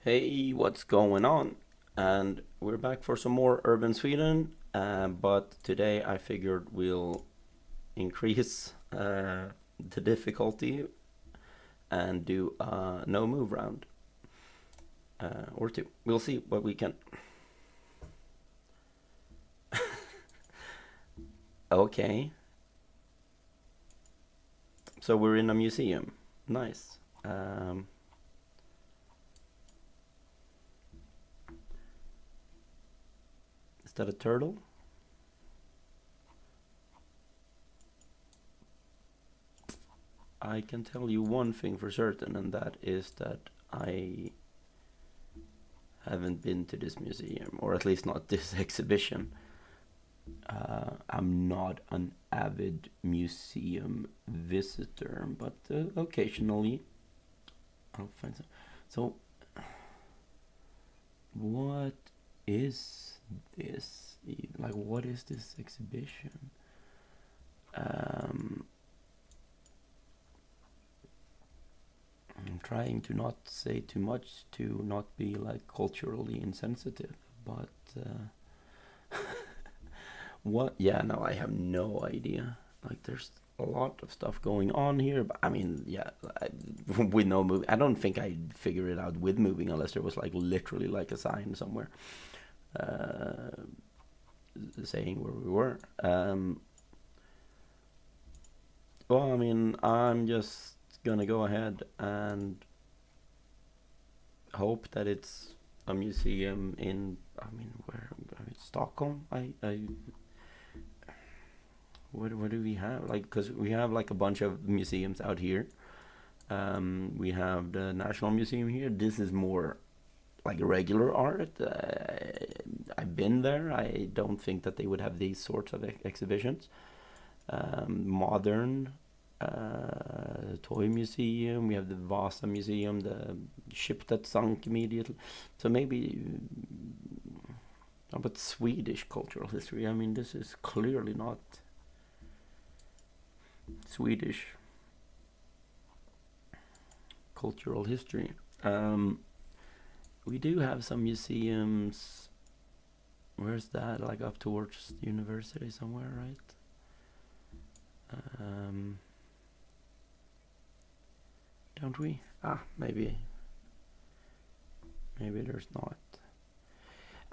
Hey, what's going on? And we're back for some more Urban Sweden, but today I figured we'll increase the difficulty and do a no move round or two. We'll see what we can. Okay, so we're in a museum. Nice. Is that a turtle? I can tell you one thing for certain, and that is that I haven't been to this museum, or at least not this exhibition. I'm not an avid museum visitor, but occasionally I'll find some. So, what is this? Like, what is this exhibition? Um, I'm trying to not say too much to not be like culturally insensitive, but what? Yeah, no, I have no idea. Like, there's a lot of stuff going on here, but I mean, yeah, with no movie, I don't think I'd figure it out with moving unless there was like literally like a sign somewhere uh, saying where we were. Well, I mean, I'm just gonna go ahead and hope that it's a museum in. I mean, where? I mean, Stockholm. I what do we have? Like, because we have like a bunch of museums out here. We have the National Museum here. This is more like regular art. I've been there. I don't think that they would have these sorts of exhibitions. Modern toy museum. We have the Vasa Museum, the ship that sunk immediately. So maybe, but Swedish cultural history. I mean, this is clearly not Swedish cultural history. Um, we do have some museums. Where's that? Like up towards the university somewhere, right? Um, don't we? Maybe there's not.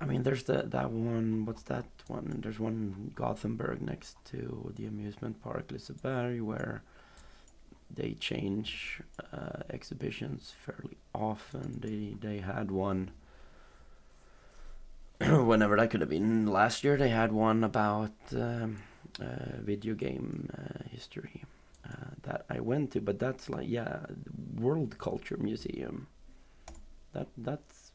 I mean, there's that one. What's that one? There's one in Gothenburg next to the amusement park Liseberg where they change exhibitions fairly often. They had one whenever that could have been. Last year they had one about video game history that I went to, but that's like, yeah, World Culture Museum. That's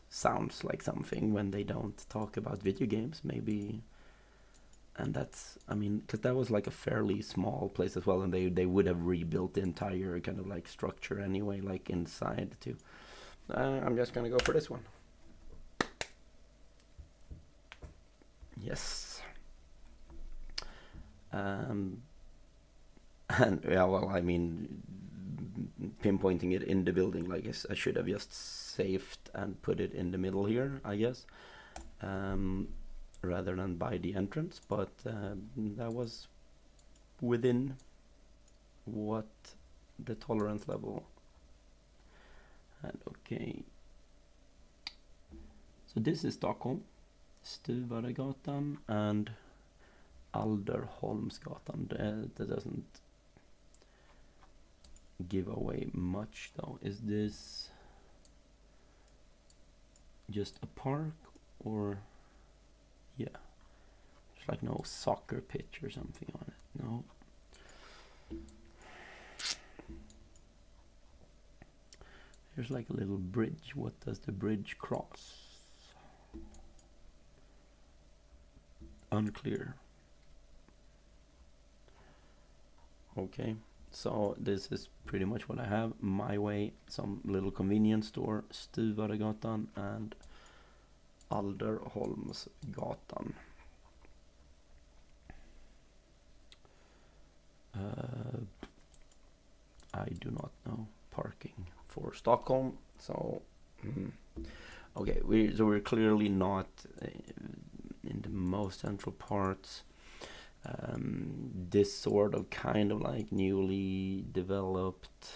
sounds like something when they don't talk about video games, maybe. And that's, I mean, because that was like a fairly small place as well, and they would have rebuilt the entire kind of like structure anyway, like inside too. I'm just gonna go for this one. Yes. Um, and yeah, well, I mean, pinpointing it in the building, like I should have just saved and put it in the middle here, I guess, um, rather than by the entrance. But that was within what the tolerance level. And okay, so this is Stockholm, Stuvaregatan and Alderholmsgatan. That doesn't give away much though. Is this just a park or, yeah, there's like no soccer pitch or something on it? No. Here's like a little bridge. What does the bridge cross? Unclear. Okay, so this is pretty much what I have. My way, some little convenience store, Stuvaregatan and Alderholmsgatan. Uh, I do not know parking for Stockholm. So okay, we're clearly not in the most central parts. This sort of kind of like newly developed,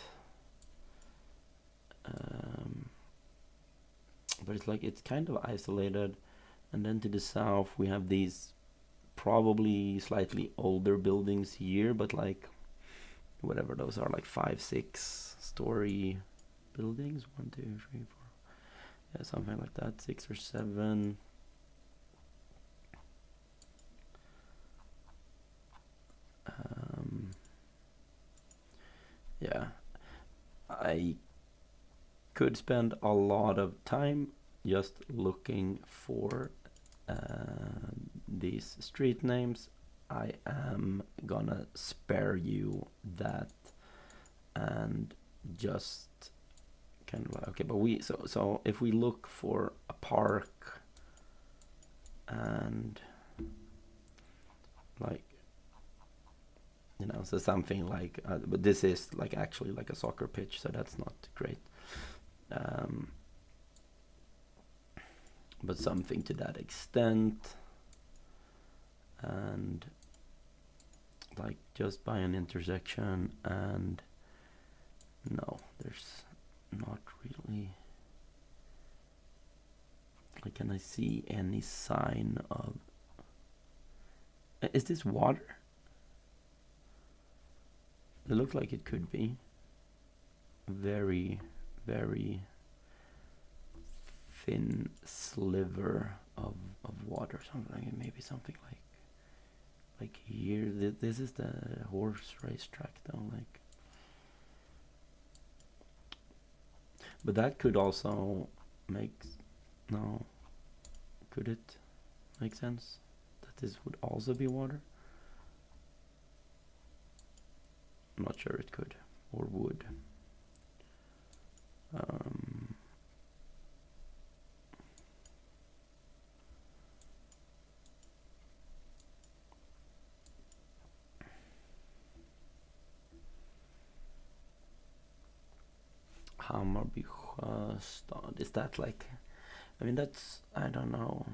but it's like it's kind of isolated. And then to the south we have these probably slightly older buildings here, but like whatever those are, like 5-6 story buildings. 1, 2, 3, 4, yeah, something like that. 6 or 7. Yeah, I could spend a lot of time just looking for these street names. I am gonna spare you that and just kind of like, okay, but so if we look for a park and like, you know, so something like but this is like actually like a soccer pitch, so that's not great, but something to that extent, and like just by an intersection. And no, there's not really, like, can I see any sign of, is this water? It looks like it could be very, very thin sliver of water, something like, maybe something like here. This is the horse racetrack though, like, but that could also make, no, could it make sense that this would also be water? I'm not sure it could or would. Hammarby Sjöstad, is that like, I mean, that's, I don't know.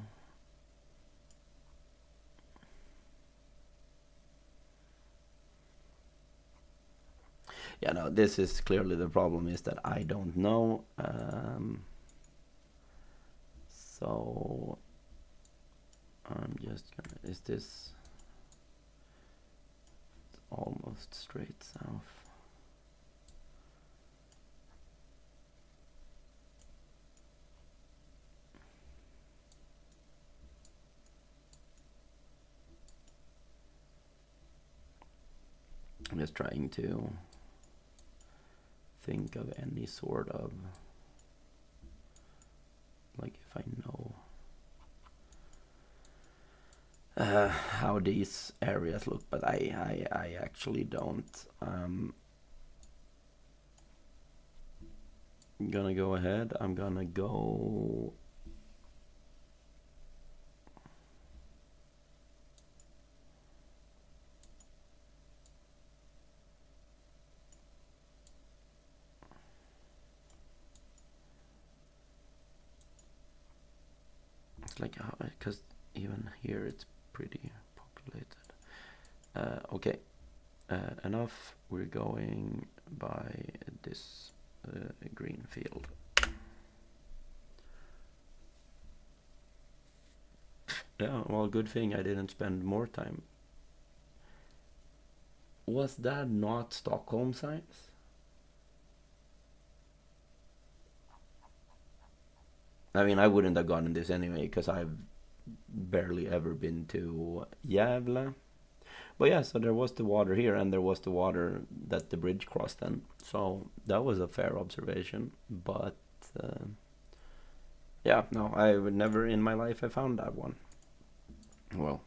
Yeah, no, this is clearly the problem, is that I don't know. So I'm just gonna, is this almost straight south? I'm just trying to think of any sort of, like, if I know how these areas look, but I actually don't. I'm gonna go ahead. I'm gonna go. It's like, because even here it's pretty populated. Okay, enough. We're going by this green field. Yeah, well, good thing I didn't spend more time. Was that not Stockholm signs? I mean, I wouldn't have gotten this anyway, because I've barely ever been to Gävle. But yeah, so there was the water here, and there was the water that the bridge crossed then. So that was a fair observation. But yeah, no, I would never in my life have found that one. Well,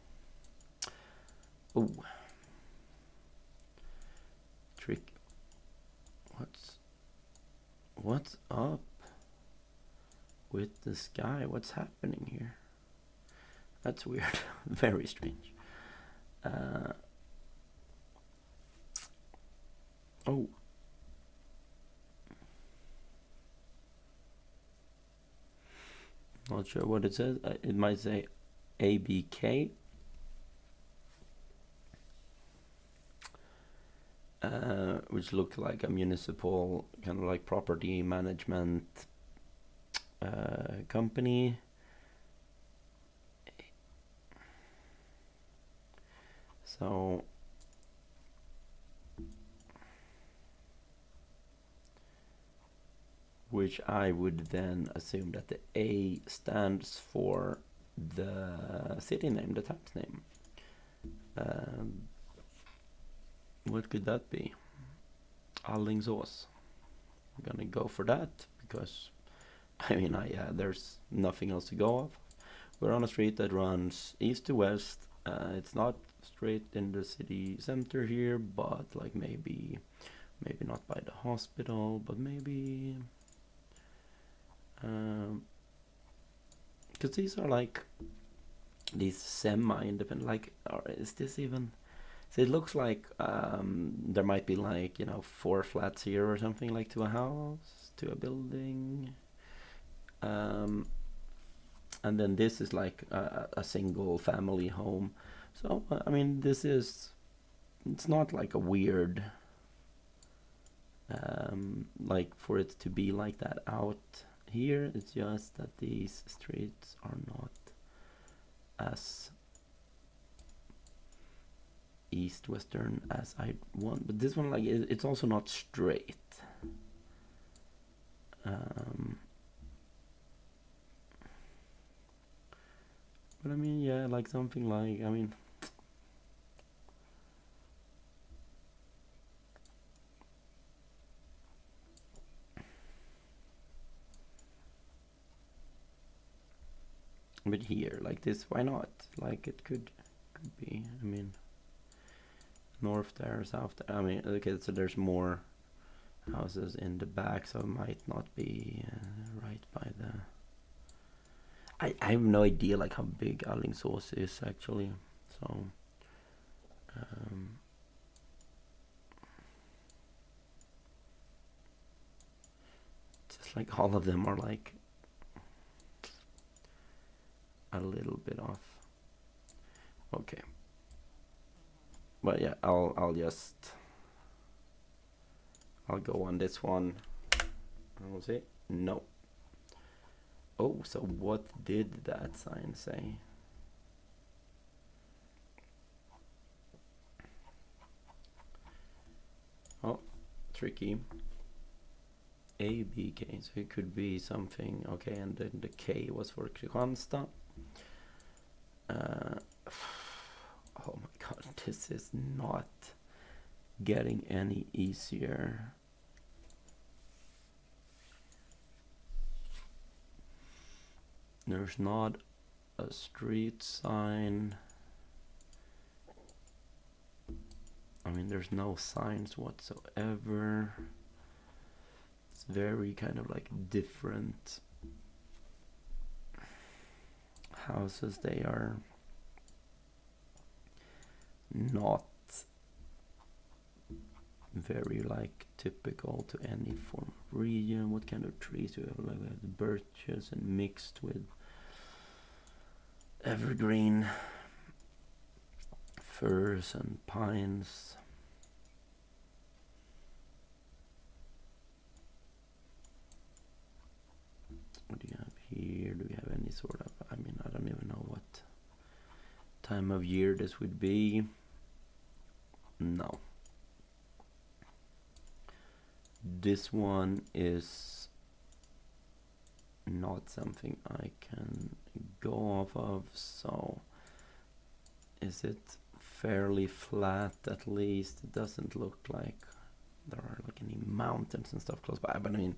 ooh, trick. What's up with the sky? What's happening here? That's weird. Very strange. Oh, Not sure what it says. It might say ABK. Which looked like a municipal kind of like property management company. So which I would then assume that the A stands for the city name, the town's name. What could that be? Alingsås. I'm gonna go for that because I mean, there's nothing else to go off. We're on a street that runs east to west. It's not straight in the city center here, but like maybe not by the hospital, but maybe because these are like these semi-independent. Like, is this even? So it looks like there might be like 4 flats here or something, like to a house, to a building. And then this is like a single family home. So I mean, it's not like a weird like for it to be like that out here. It's just that these streets are not as east-western as I want, but this one, like, it's also not straight. But I mean, yeah, like something like, I mean, but here, like this, why not? Like it could be. I mean, north there, south there. I mean, okay, so there's more houses in the back, so it might not be right by the. I have no idea like how big Alingsås is actually, so just like all of them are like a little bit off. Okay, but yeah, I'll go on this one. I'll say no. Oh, so what did that sign say? Oh, tricky. ABK, so it could be something. Okay, and then the K was for Kristianstad. Oh my god, this is not getting any easier. There's not a street sign. I mean, there's no signs whatsoever. It's very kind of like different houses. They are not very like typical to any form of region. What kind of trees do we have? Like we have the birches and mixed with evergreen firs and pines. What do you have here? Do we have any sort of, I mean, I don't even know what time of year this would be. No. This one is not something I can go off of, so is it fairly flat at least? It doesn't look like there are like any mountains and stuff close by, but I mean,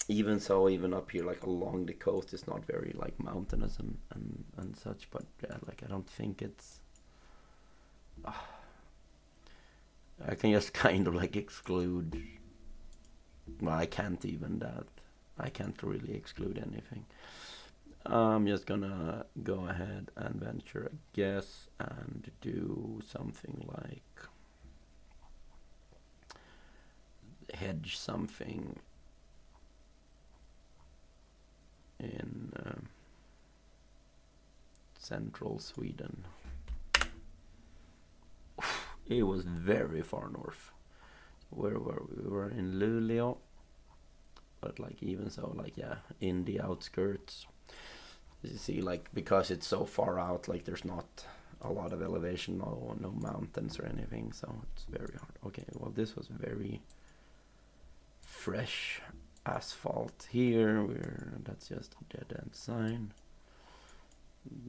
even so, even up here like along the coast, it's not very like mountainous and such, but yeah, like I don't think it's I can just kind of like exclude. Well, I can't even that. I can't really exclude anything. I'm just gonna go ahead and venture a guess and do something like hedge something. in central Sweden. It was very far north. Where were we? We were in Luleå, but like even so, like yeah, in the outskirts. You see, like because it's so far out, like there's not a lot of elevation, no mountains or anything, so it's very hard. Okay, well this was very fresh asphalt here. That's just a dead end sign.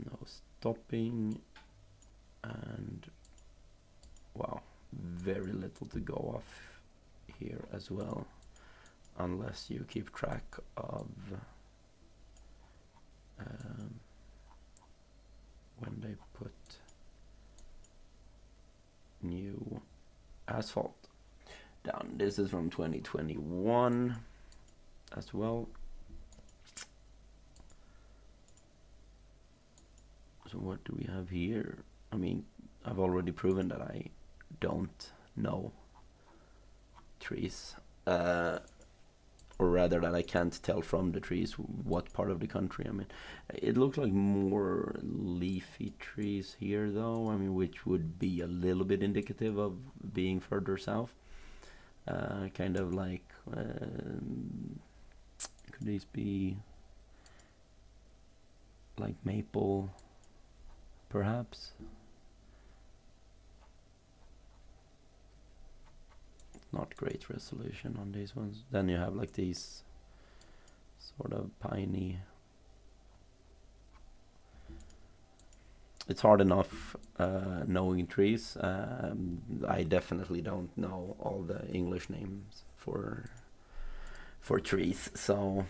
No stopping, and wow, very little to go off here as well, unless you keep track of when they put new asphalt down. This is from 2021 as well. So what do we have here? I mean, I've already proven that I don't know trees, or rather that I can't tell from the trees what part of the country I'm in. It looks like more leafy trees here though, I mean, which would be a little bit indicative of being further south. Kind of like, could these be like maple, perhaps? Not great resolution on these ones. Then you have like these sort of piney. It's hard enough knowing trees. I definitely don't know all the English names for trees, so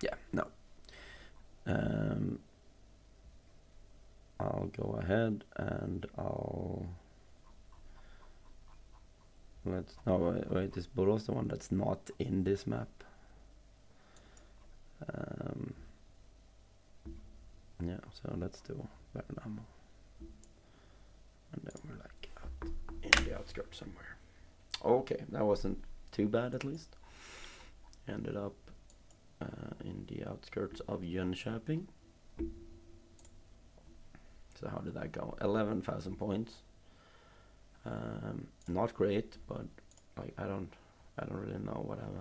yeah, no. I'll go ahead and wait, is Borås the one that's not in this map? Yeah, so let's do Värnamo. And then we're like out in the outskirts somewhere. Okay, that wasn't too bad at least. Ended up in the outskirts of Jönköping. So how did that go? 11,000 points. Not great, but like I don't really know what have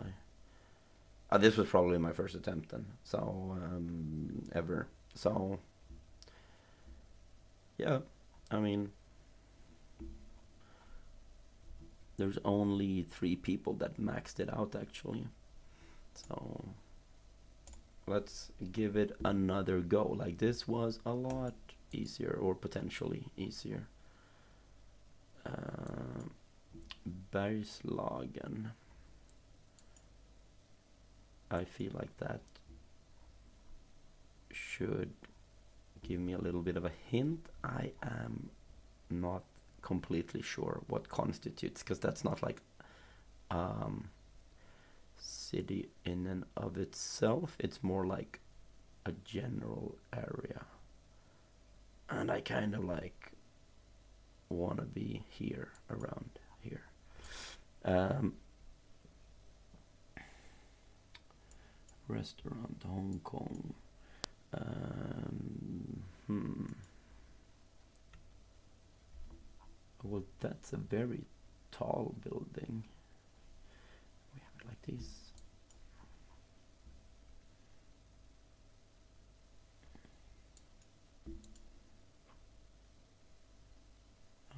I. This was probably my first attempt then, so ever. So yeah, I mean, there's only 3 people that maxed it out actually. So let's give it another go. Like this was a lot easier, or potentially easier. Bergslagen. I feel like that should give me a little bit of a hint. I am not completely sure what constitutes, because that's not like city in and of itself. It's more like a general area, and I kind of like want to be here, around here. Restaurant Hong Kong. Well, that's a very tall building. We have it like this.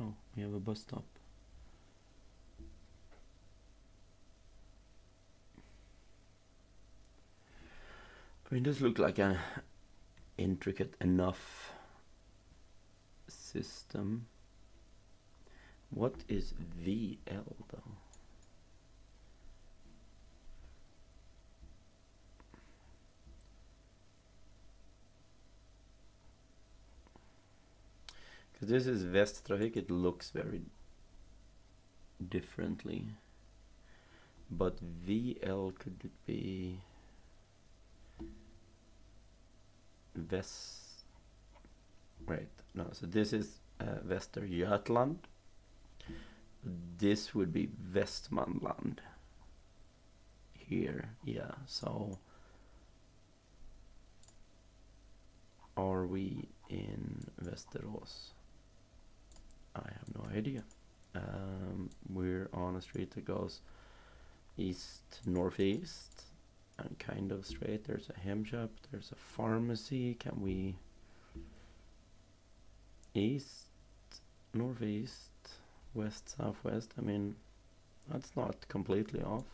Oh, we have a bus stop. I mean, this looks like an intricate enough system. What is VL though? Because this is Västtrafik, it looks very differently. But VL, could it be West? Right, no, so this is Västergötland. This would be Västmanland here. Yeah, so are we in Västerås? I have no idea. We're on a street that goes east northeast and kind of straight. There's a hem shop, there's a pharmacy. Can we east, northeast, west, southwest? I mean, that's not completely off.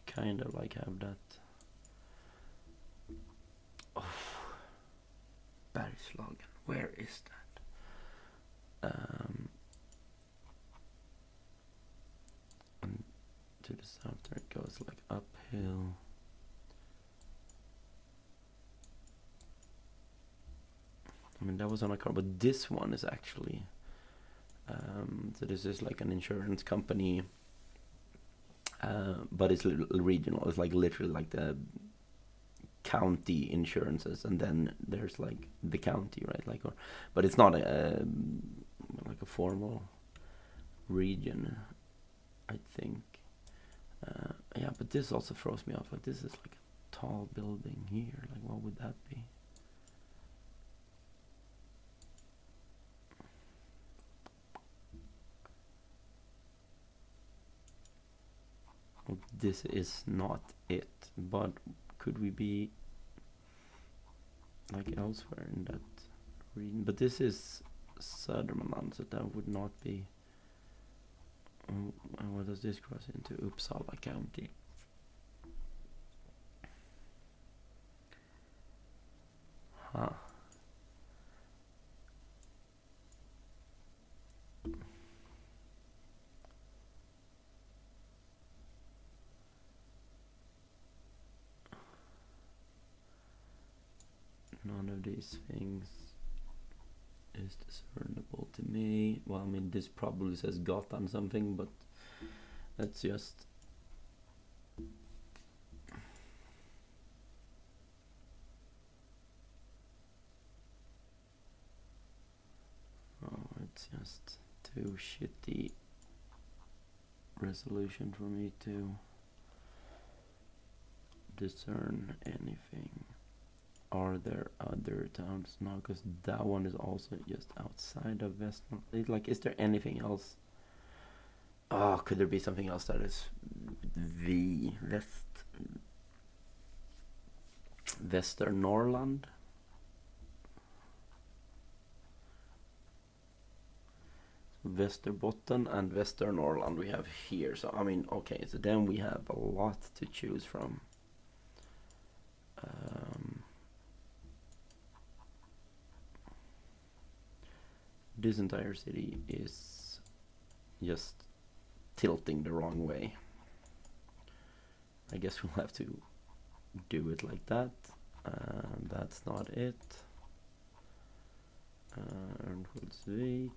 Kind of like have that. Oh, Bergslagen. Where is that? And to the south there it goes like uphill. I mean, that was on a car, but this one is actually so this is like an insurance company, but it's regional. It's like literally like the county insurances, and then there's like the county, right? Like, but it's not a like a formal region, I think. Yeah, but this also throws me off. Like, this is like a tall building here. Like, what would that be? Well, this is not it, but could we be like elsewhere in that region? But this is Södermanland, so that would not be. And what does this cross into? Uppsala County. Huh. None of these things is discernible to me. Well, I mean, this probably says Gotham something, but that's just. Oh, it's just too shitty resolution for me to discern anything. Are there other towns now? Because that one is also just outside of Westmont. Like, is there anything else? Oh, could there be something else that is the Västernorrland? Västerbotten and Västernorrland we have here. So, I mean, okay, so then we have a lot to choose from. This entire city is just tilting the wrong way. I guess we'll have to do it like that. That's not it. Örnsköldsvik.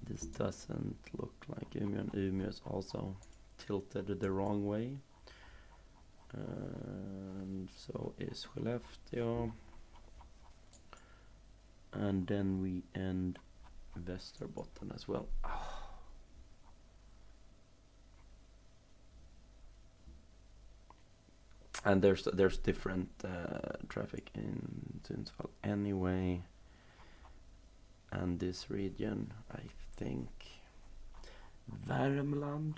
This doesn't look like Umeå, and Umeå is also tilted the wrong way. And so is Skellefteå. And then we end Västerbotten as well. Oh. And there's different traffic in Sundsvall anyway. And this region, I think Värmland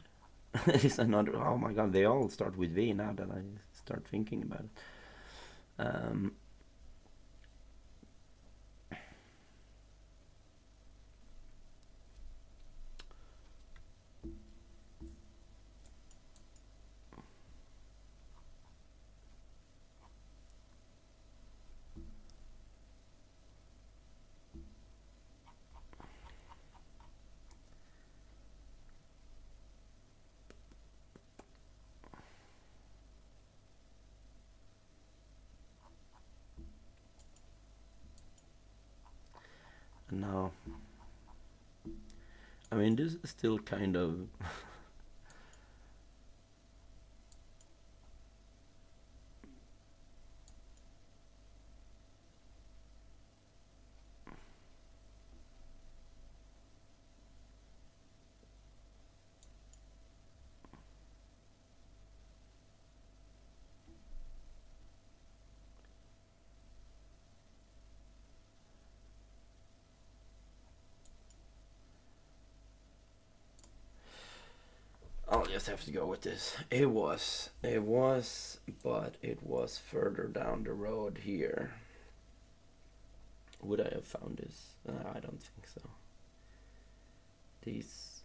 is another. Oh my god, they all start with V now that I start thinking about it. And now, I mean, this is still kind of I'll just have to go with this. It was, but it was further down the road here. Would I have found this? I don't think so. These,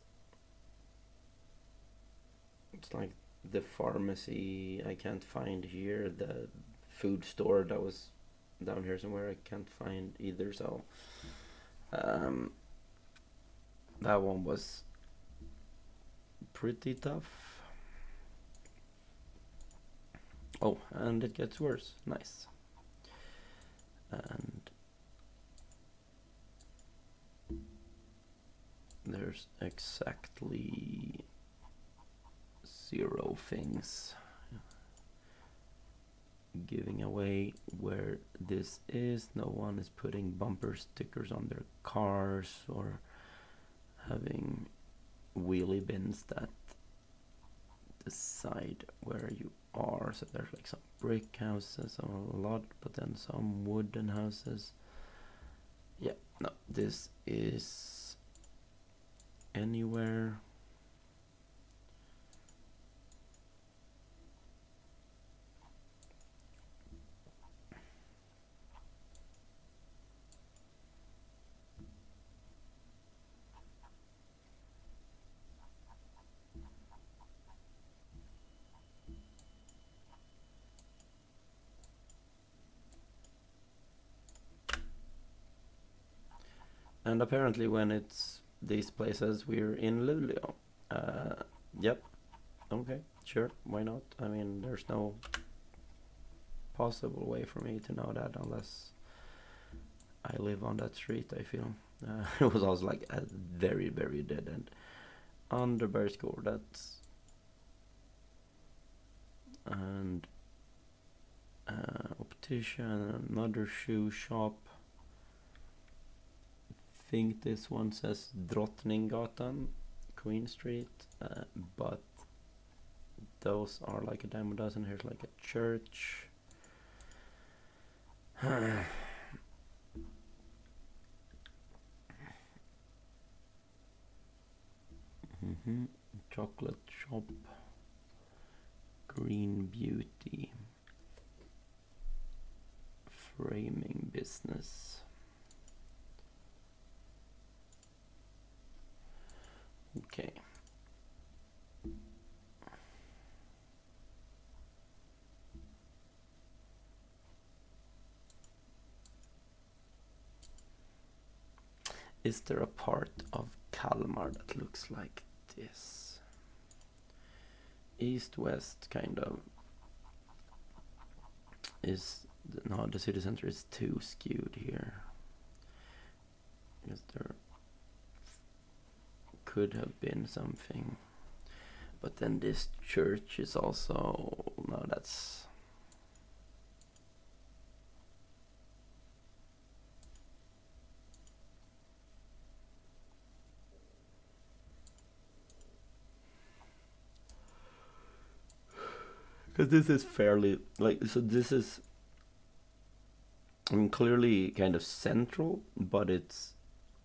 it's like the pharmacy I can't find here. The food store that was down here somewhere I can't find either. So that one was pretty tough. Oh, and it gets worse. Nice. And there's exactly 0 things giving away where this is. No one is putting bumper stickers on their cars or having wheelie bins that decide where you are. So there's like some brick houses, a lot, but then some wooden houses. Yeah, no, this is anywhere. And apparently when it's these places, we're in Luleå. Yep. Okay, sure, why not? I mean, there's no possible way for me to know that unless I live on that street, I feel. It was also like a very, very dead end. Underberg score, that's... And optician, another shoe shop. I think this one says Drottninggatan, Queen Street, but those are like a dime a dozen. Here's like a church. Chocolate shop, green beauty, framing business. Okay. Is there a part of Kalmar that looks like this? East-west kind of is... No, the city center is too skewed here. Because there could have been something. But then this church is also... No, that's... Because this is fairly... Like, so this is... I mean, clearly kind of central, but it's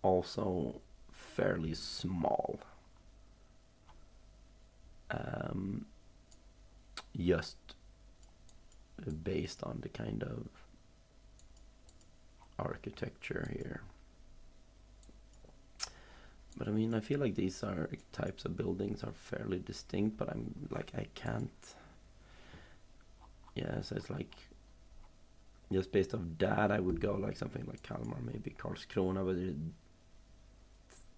also fairly small. Just based on the kind of architecture here. But I mean, I feel like these are types of buildings are fairly distinct, but I'm like, I can't... Yeah, so it's like... Just based off that, I would go like something like Kalmar, maybe Karlskrona, but it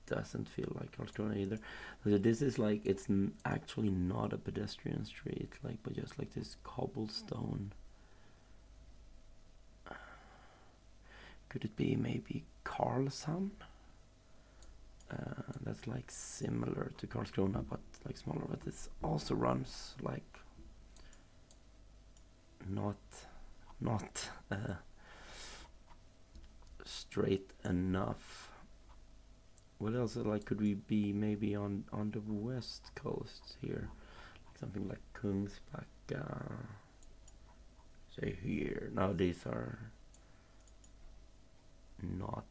doesn't feel like Karlskrona either. So this is like, it's actually not a pedestrian street, like, but just like this cobblestone. Could it be maybe Karlshamn. That's like similar to Karlskrona, but like smaller. But it also runs like not straight enough. What else? Like, could we be maybe on the west coast here, like something like Kungsbacka? Say here. Now these are not.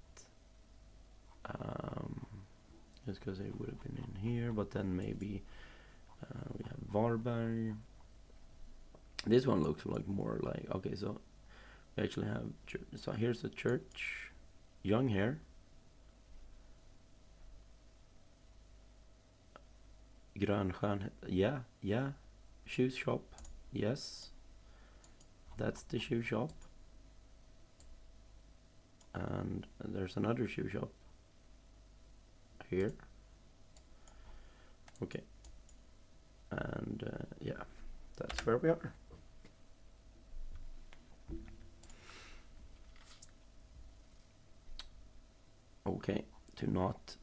Just because they would have been in here, but then maybe we have Varberg. This one looks like more like, okay, so we actually have, so here's the church, young hair, Grönskön, yeah, shoe shop, yes, that's the shoe shop, and there's another shoe shop here, okay, and yeah, that's where we are. Okay, to not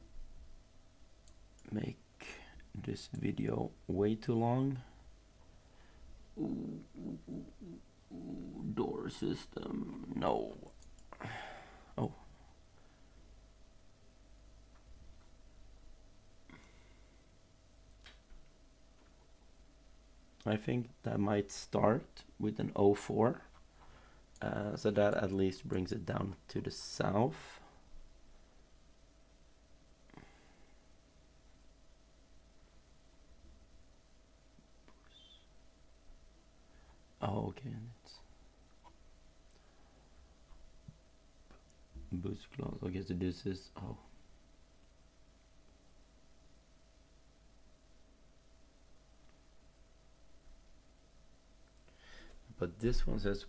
make this video way too long. Door system, no. Oh. I think that might start with an 04. So that at least brings it down to the south. Oh, okay. Boost clause. Okay, so this is, oh. But this one says,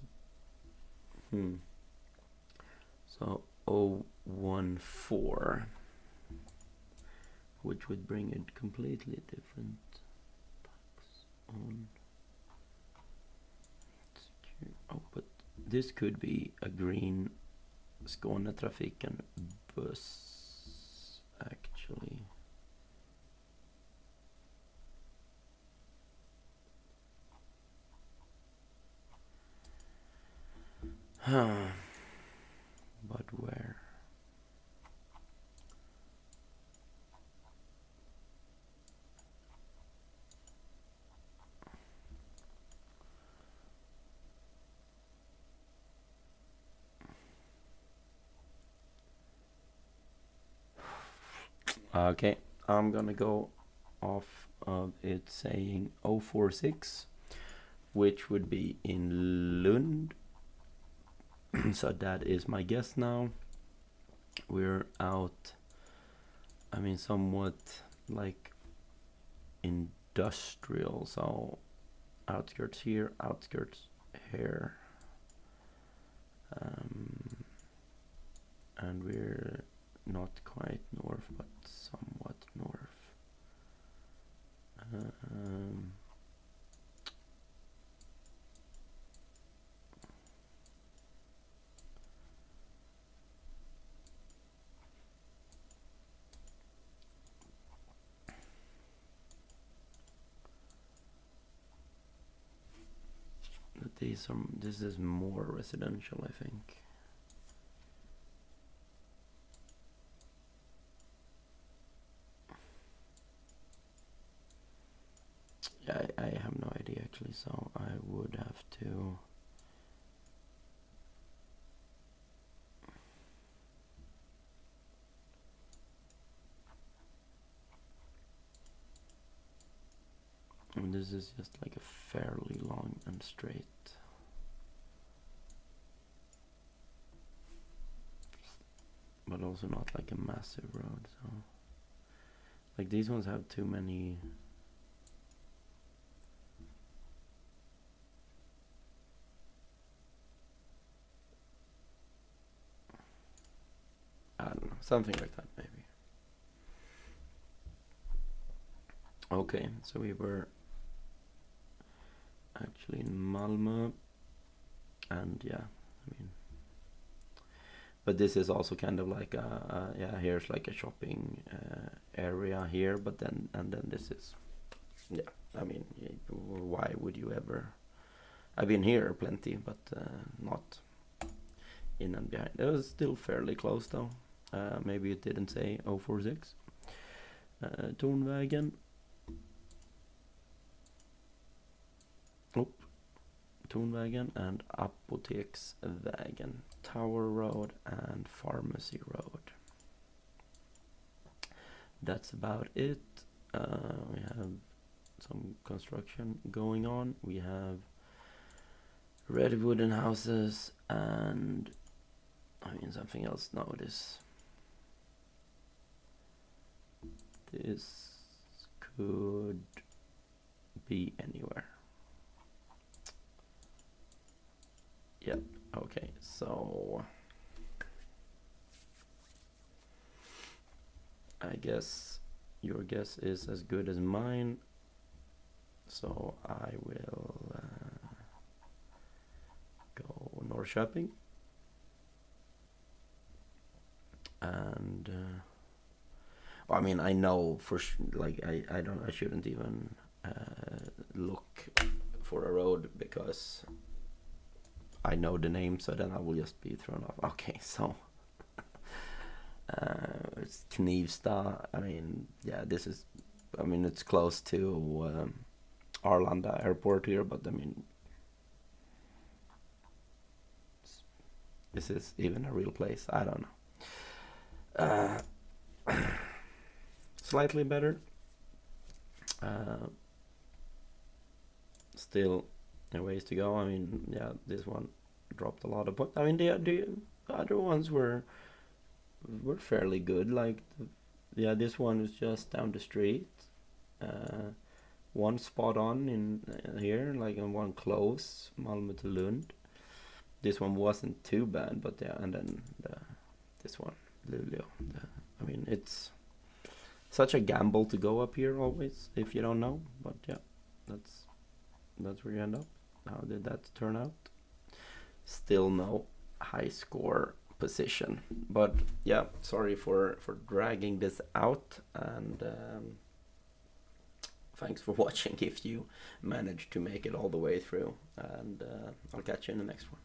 so 014, which would bring it completely different tax on. Oh, but this could be a green Skånetrafiken bus, actually. But where? Okay, I'm gonna go off of it saying 046, which would be in Lund. So that is my guess now. We're out, I mean, somewhat like industrial, so outskirts here, outskirts here. And we're not quite north, but somewhat north. This is more residential, I think. Yeah, I have no idea actually, so I would have to. And this is just like a fairly long and straight. But also not like a massive road, so. Like these ones have too many. I don't know, something like that maybe. Okay, so we were actually in Malmö, and yeah, I mean, But this is also kind of like yeah, here's like a shopping area here, but then this is, yeah, I mean, why would you ever? I've been here plenty, but not in and behind. It was still fairly close though. Maybe it didn't say 046. Tornvägen. Tornvägen and Apoteksvägen. Tower Road and Pharmacy Road. That's about it. We have some construction going on. We have red wooden houses and I mean something else. No, this could be anywhere. Yep. Okay, so I guess your guess is as good as mine. So I will go Norrköping. And well, I mean, I know for like I shouldn't even look for a road because I know the name, so then I will just be thrown off. Okay, so it's Knivsta. I mean, yeah, this is. I mean, it's close to Arlanda Airport here, but I mean, is this even a real place? I don't know. Slightly better. Still a ways to go. I mean, yeah, this one dropped a lot of points. I mean, the other ones were fairly good. Like, yeah, this one was just down the street. One spot on in here, like, and one close, Malmö to Lund. This one wasn't too bad, but yeah, and then this one, Luleå. I mean, it's such a gamble to go up here always if you don't know, but yeah, that's where you end up. How did that turn out? Still no high score position, but yeah, sorry for dragging this out, and thanks for watching if you managed to make it all the way through, and I'll catch you in the next one.